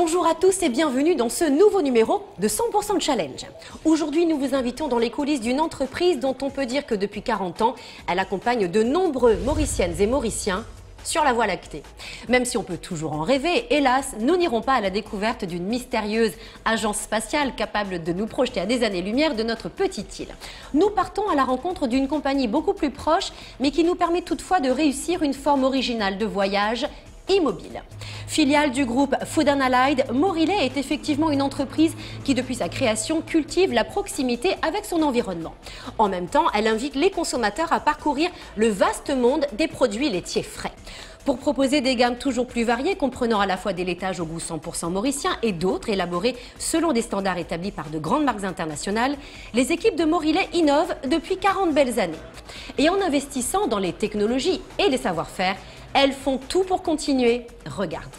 Bonjour à tous et bienvenue dans ce nouveau numéro de 100% Challenge. Aujourd'hui, nous vous invitons dans les coulisses d'une entreprise dont on peut dire que depuis 40 ans, elle accompagne de nombreux Mauriciennes et Mauriciens sur la Voie lactée. Même si on peut toujours en rêver, hélas, nous n'irons pas à la découverte d'une mystérieuse agence spatiale capable de nous projeter à des années-lumière de notre petite île. Nous partons à la rencontre d'une compagnie beaucoup plus proche, mais qui nous permet toutefois de réussir une forme originale de voyage immobile. Filiale du groupe Food & Allied, Morilet est effectivement une entreprise qui, depuis sa création, cultive la proximité avec son environnement. En même temps, elle invite les consommateurs à parcourir le vaste monde des produits laitiers frais. Pour proposer des gammes toujours plus variées, comprenant à la fois des laitages au goût 100% mauricien et d'autres élaborés selon des standards établis par de grandes marques internationales, les équipes de Morilet innovent depuis 40 belles années. Et en investissant dans les technologies et les savoir-faire, elles font tout pour continuer. Regardez.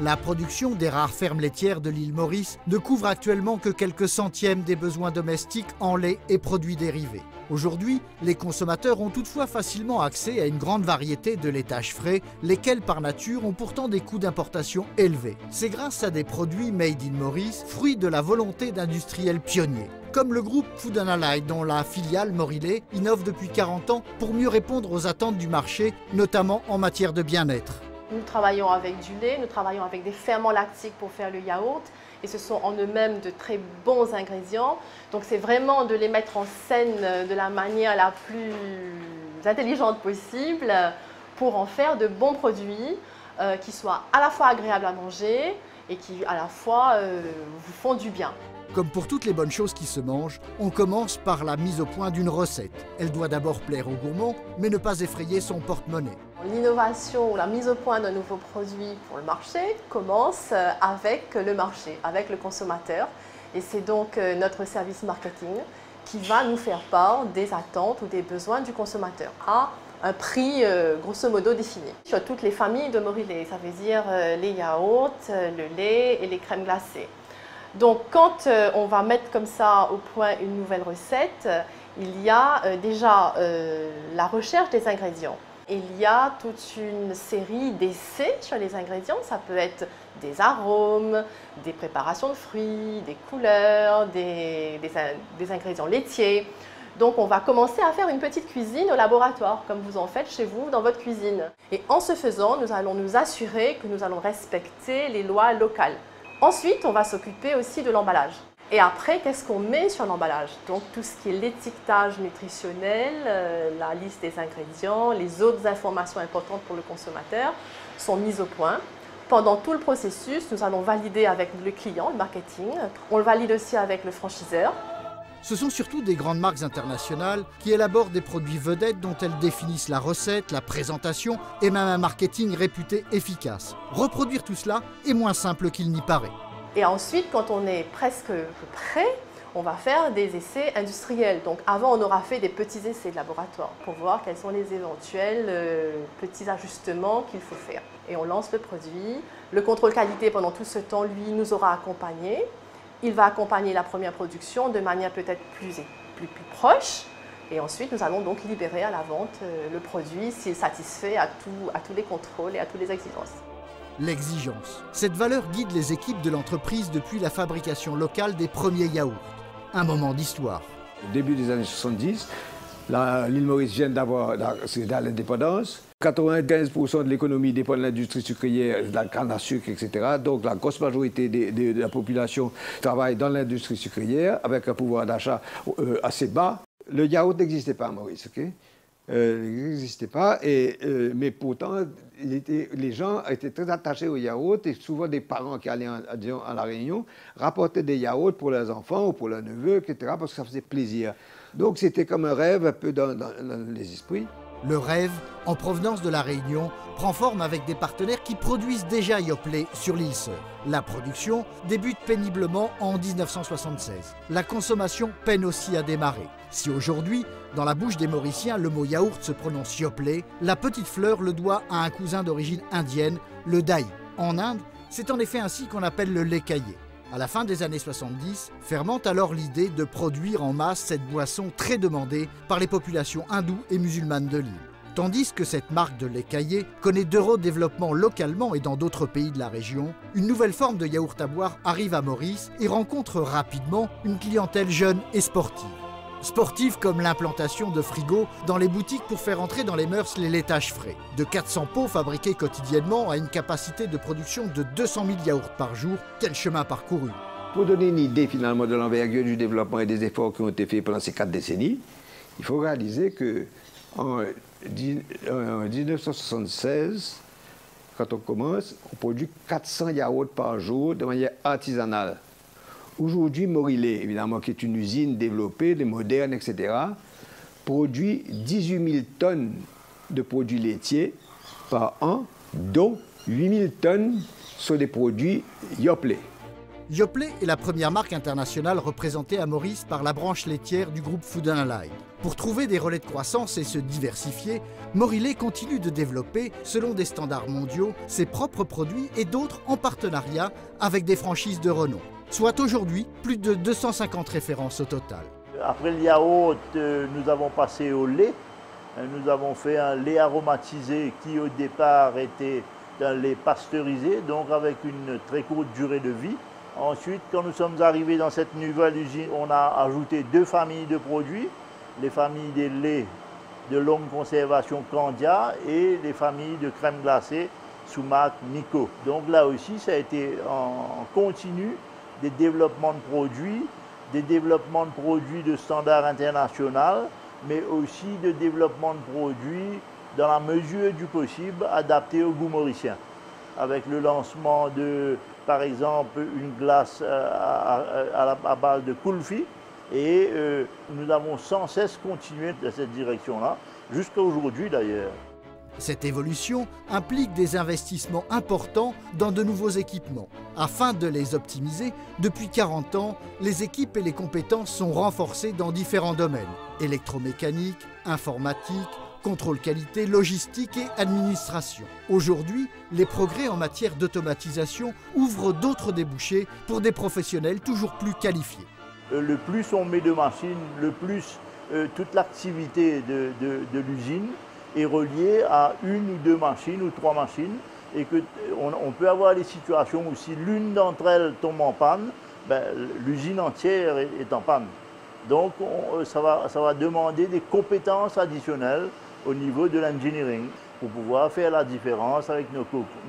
La production des rares fermes laitières de l'île Maurice ne couvre actuellement que quelques centièmes des besoins domestiques en lait et produits dérivés. Aujourd'hui, les consommateurs ont toutefois facilement accès à une grande variété de laitages frais, lesquels par nature ont pourtant des coûts d'importation élevés. C'est grâce à des produits made in Maurice, fruits de la volonté d'industriels pionniers, comme le groupe Food & Allied, dont la filiale Morilet innove depuis 40 ans pour mieux répondre aux attentes du marché, notamment en matière de bien-être. Nous travaillons avec du lait, nous travaillons avec des ferments lactiques pour faire le yaourt et ce sont en eux-mêmes de très bons ingrédients. Donc c'est vraiment de les mettre en scène de la manière la plus intelligente possible pour en faire de bons produits qui soient à la fois agréables à manger et qui à la fois vous font du bien. Comme pour toutes les bonnes choses qui se mangent, on commence par la mise au point d'une recette. Elle doit d'abord plaire aux gourmands, mais ne pas effrayer son porte-monnaie. L'innovation ou la mise au point d'un nouveau produit pour le marché commence avec le marché, avec le consommateur. Et c'est donc notre service marketing qui va nous faire part des attentes ou des besoins du consommateur à un prix grosso modo défini. Sur toutes les familles de Morilet, ça veut dire les yaourts, le lait et les crèmes glacées. Donc quand on va mettre comme ça au point une nouvelle recette, il y a déjà la recherche des ingrédients. Il y a toute une série d'essais sur les ingrédients. Ça peut être des arômes, des préparations de fruits, des couleurs, des ingrédients laitiers. Donc on va commencer à faire une petite cuisine au laboratoire, comme vous en faites chez vous dans votre cuisine. Et en ce faisant, nous allons nous assurer que nous allons respecter les lois locales. Ensuite, on va s'occuper aussi de l'emballage. Et après, qu'est-ce qu'on met sur l'emballage? Donc tout ce qui est l'étiquetage nutritionnel, la liste des ingrédients, les autres informations importantes pour le consommateur sont mises au point. Pendant tout le processus, nous allons valider avec le client, le marketing. On le valide aussi avec le franchiseur. Ce sont surtout des grandes marques internationales qui élaborent des produits vedettes dont elles définissent la recette, la présentation et même un marketing réputé efficace. Reproduire tout cela est moins simple qu'il n'y paraît. Et ensuite, quand on est presque prêt, on va faire des essais industriels. Donc avant, on aura fait des petits essais de laboratoire pour voir quels sont les éventuels petits ajustements qu'il faut faire. Et on lance le produit. Le contrôle qualité, pendant tout ce temps, lui, nous aura accompagnés. Il va accompagner la première production de manière peut-être plus proche. Et ensuite, nous allons donc libérer à la vente le produit s'il satisfait à tous les contrôles et à toutes les exigences. L'exigence. Cette valeur guide les équipes de l'entreprise depuis la fabrication locale des premiers yaourts. Un moment d'histoire. Au début des années 70, l'île Maurice vient d'avoir l'indépendance. 95% de l'économie dépend de l'industrie sucrière, de la canne à sucre, etc. Donc la grosse majorité de la population travaille dans l'industrie sucrière avec un pouvoir d'achat assez bas. Le yaourt n'existait pas à Maurice, ok? Il n'existait pas, mais pourtant les gens étaient très attachés au yaourt et souvent des parents qui allaient à la Réunion rapportaient des yaourts pour leurs enfants ou pour leurs neveux, etc. parce que ça faisait plaisir. Donc c'était comme un rêve un peu dans les esprits. Le rêve, en provenance de la Réunion, prend forme avec des partenaires qui produisent déjà Yoplait sur l'île Sœur. La production débute péniblement en 1976. La consommation peine aussi à démarrer. Si aujourd'hui, dans la bouche des Mauriciens, le mot yaourt se prononce Yoplait, la petite fleur le doit à un cousin d'origine indienne, le dahi. En Inde, c'est en effet ainsi qu'on appelle le lait caillé. À la fin des années 70, fermente alors l'idée de produire en masse cette boisson très demandée par les populations hindoues et musulmanes de l'île. Tandis que cette marque de lait caillé connaît d'heureux développement localement et dans d'autres pays de la région, une nouvelle forme de yaourt à boire arrive à Maurice et rencontre rapidement une clientèle jeune et sportive. Sportive comme l'implantation de frigos dans les boutiques pour faire entrer dans les mœurs les laitages frais. De 400 pots fabriqués quotidiennement à une capacité de production de 200 000 yaourts par jour, quel chemin parcouru! Pour donner une idée finalement de l'envergure du développement et des efforts qui ont été faits pendant ces 4 décennies, il faut réaliser qu'en 1976, quand on commence, on produit 400 yaourts par jour de manière artisanale. Aujourd'hui, Morilait, évidemment, qui est une usine développée, moderne, etc., produit 18 000 tonnes de produits laitiers par an, dont 8 000 tonnes sont des produits Yoplait. Yoplait est la première marque internationale représentée à Maurice par la branche laitière du groupe Food & Line. Pour trouver des relais de croissance et se diversifier, Morilait continue de développer, selon des standards mondiaux, ses propres produits et d'autres en partenariat avec des franchises de renom. Soit aujourd'hui plus de 250 références au total. Après le yaourt, nous avons passé au lait. Nous avons fait un lait aromatisé qui au départ était un lait pasteurisé, donc avec une très courte durée de vie. Ensuite, quand nous sommes arrivés dans cette nouvelle usine, on a ajouté 2 familles de produits, les familles des laits de longue conservation Candia et les familles de crème glacée sous marque Nico. Donc là aussi, ça a été en continu des développements de produits de standard international, mais aussi de développement de produits dans la mesure du possible adaptés au goût mauricien. Avec le lancement de, par exemple, une glace à base de kulfi. Et nous avons sans cesse continué dans cette direction-là, jusqu'à aujourd'hui d'ailleurs. Cette évolution implique des investissements importants dans de nouveaux équipements. Afin de les optimiser, depuis 40 ans, les équipes et les compétences sont renforcées dans différents domaines. Électromécanique, informatique, contrôle qualité, logistique et administration. Aujourd'hui, les progrès en matière d'automatisation ouvrent d'autres débouchés pour des professionnels toujours plus qualifiés. Le plus on met de machines, le plus toute l'activité de l'usine est reliée à 1 ou 2 machines ou 3 machines et qu'on peut avoir des situations où si l'une d'entre elles tombe en panne, l'usine entière est en panne. Donc ça va demander des compétences additionnelles au niveau de l'engineering pour pouvoir faire la différence avec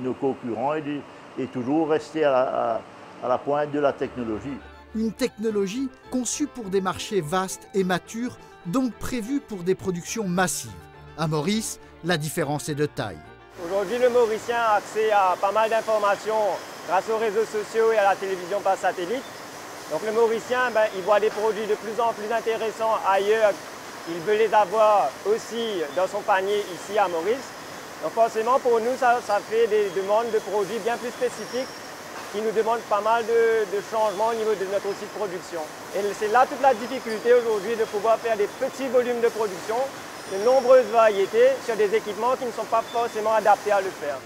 nos concurrents et toujours rester à la pointe de la technologie. Une technologie conçue pour des marchés vastes et matures, donc prévue pour des productions massives. À Maurice, la différence est de taille. Aujourd'hui, le Mauricien a accès à pas mal d'informations grâce aux réseaux sociaux et à la télévision par satellite. Donc le Mauricien, il voit des produits de plus en plus intéressants ailleurs. Il veut les avoir aussi dans son panier ici à Maurice. Donc forcément, pour nous, ça fait des demandes de produits bien plus spécifiques qui nous demandent pas mal de changements au niveau de notre outil de production. Et c'est là toute la difficulté aujourd'hui de pouvoir faire des petits volumes de production, de nombreuses variétés sur des équipements qui ne sont pas forcément adaptés à le faire.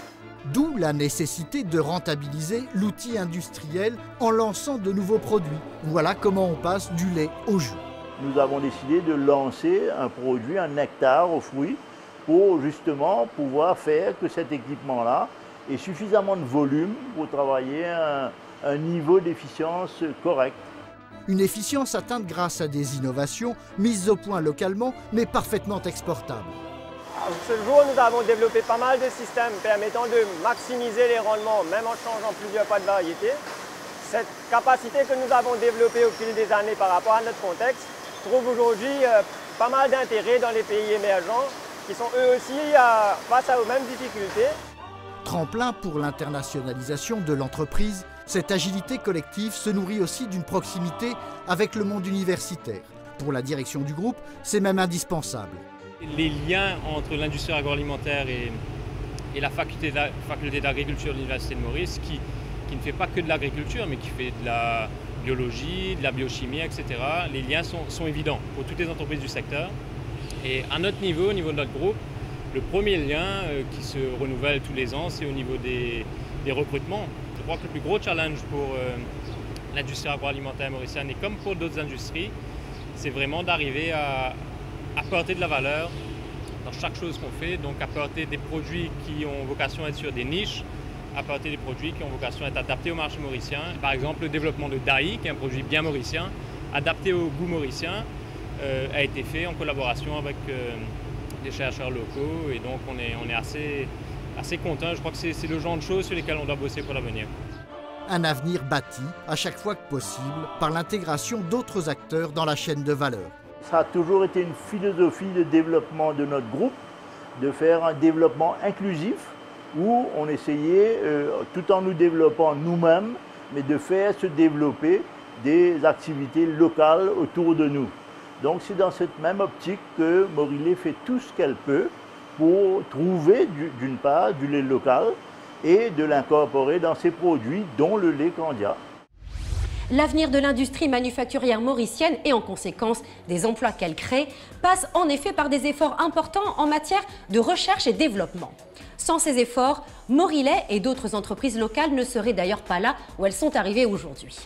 D'où la nécessité de rentabiliser l'outil industriel en lançant de nouveaux produits. Voilà comment on passe du lait au jus. Nous avons décidé de lancer un produit, un nectar aux fruits, pour justement pouvoir faire que cet équipement-là ait suffisamment de volume pour travailler un niveau d'efficience correct. Une efficience atteinte grâce à des innovations mises au point localement, mais parfaitement exportables. À ce jour, nous avons développé pas mal de systèmes permettant de maximiser les rendements, même en changeant plusieurs fois de variété. Cette capacité que nous avons développée au fil des années par rapport à notre contexte trouve aujourd'hui pas mal d'intérêt dans les pays émergents qui sont eux aussi face aux mêmes difficultés. Tremplin pour l'internationalisation de l'entreprise, cette agilité collective se nourrit aussi d'une proximité avec le monde universitaire. Pour la direction du groupe, c'est même indispensable. Les liens entre l'industrie agroalimentaire et la faculté d'agriculture de l'Université de Maurice, qui ne fait pas que de l'agriculture, mais qui fait de la biologie, de la biochimie, etc. Les liens sont évidents pour toutes les entreprises du secteur. Et à notre niveau, au niveau de notre groupe, le premier lien qui se renouvelle tous les ans, c'est au niveau des recrutements. Je crois que le plus gros challenge pour l'industrie agroalimentaire mauricienne, et comme pour d'autres industries, c'est vraiment d'arriver à apporter de la valeur dans chaque chose qu'on fait, donc apporter des produits qui ont vocation à être sur des niches, apporter des produits qui ont vocation à être adaptés au marché mauricien. Par exemple, le développement de Dahi, qui est un produit bien mauricien, adapté au goût mauricien, a été fait en collaboration avec des chercheurs locaux, et donc on est assez content. Je crois que c'est le genre de choses sur lesquelles on doit bosser pour l'avenir. Un avenir bâti, à chaque fois que possible, par l'intégration d'autres acteurs dans la chaîne de valeur. Ça a toujours été une philosophie de développement de notre groupe, de faire un développement inclusif, où on essayait, tout en nous développant nous-mêmes, mais de faire se développer des activités locales autour de nous. Donc c'est dans cette même optique que Morillé fait tout ce qu'elle peut pour trouver d'une part du lait local et de l'incorporer dans ses produits, dont le lait Candia. L'avenir de l'industrie manufacturière mauricienne et en conséquence des emplois qu'elle crée passe en effet par des efforts importants en matière de recherche et développement. Sans ces efforts, Morillet et d'autres entreprises locales ne seraient d'ailleurs pas là où elles sont arrivées aujourd'hui.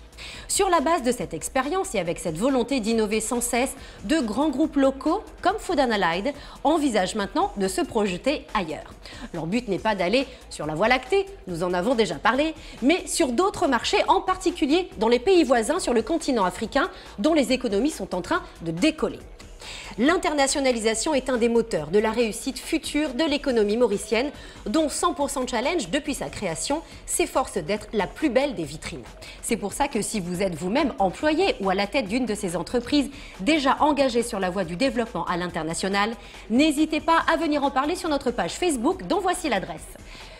Sur la base de cette expérience et avec cette volonté d'innover sans cesse, de grands groupes locaux comme Food & Allied envisagent maintenant de se projeter ailleurs. Leur but n'est pas d'aller sur la voie lactée, nous en avons déjà parlé, mais sur d'autres marchés, en particulier dans les pays voisins sur le continent africain dont les économies sont en train de décoller. L'internationalisation est un des moteurs de la réussite future de l'économie mauricienne, dont 100% Challenge, depuis sa création, s'efforce d'être la plus belle des vitrines. C'est pour ça que si vous êtes vous-même employé ou à la tête d'une de ces entreprises déjà engagées sur la voie du développement à l'international, n'hésitez pas à venir en parler sur notre page Facebook, dont voici l'adresse.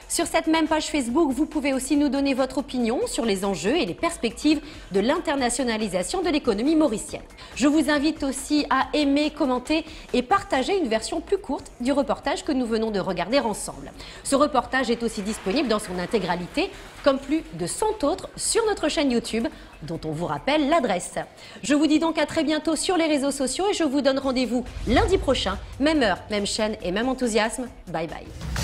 Sur cette même page Facebook, vous pouvez aussi nous donner votre opinion sur les enjeux et les perspectives de l'internationalisation de l'économie mauricienne. Je vous invite aussi à aimer, commenter et partager une version plus courte du reportage que nous venons de regarder ensemble. Ce reportage est aussi disponible dans son intégralité, comme plus de 100 autres sur notre chaîne YouTube, dont on vous rappelle l'adresse. Je vous dis donc à très bientôt sur les réseaux sociaux et je vous donne rendez-vous lundi prochain, même heure, même chaîne et même enthousiasme. Bye bye.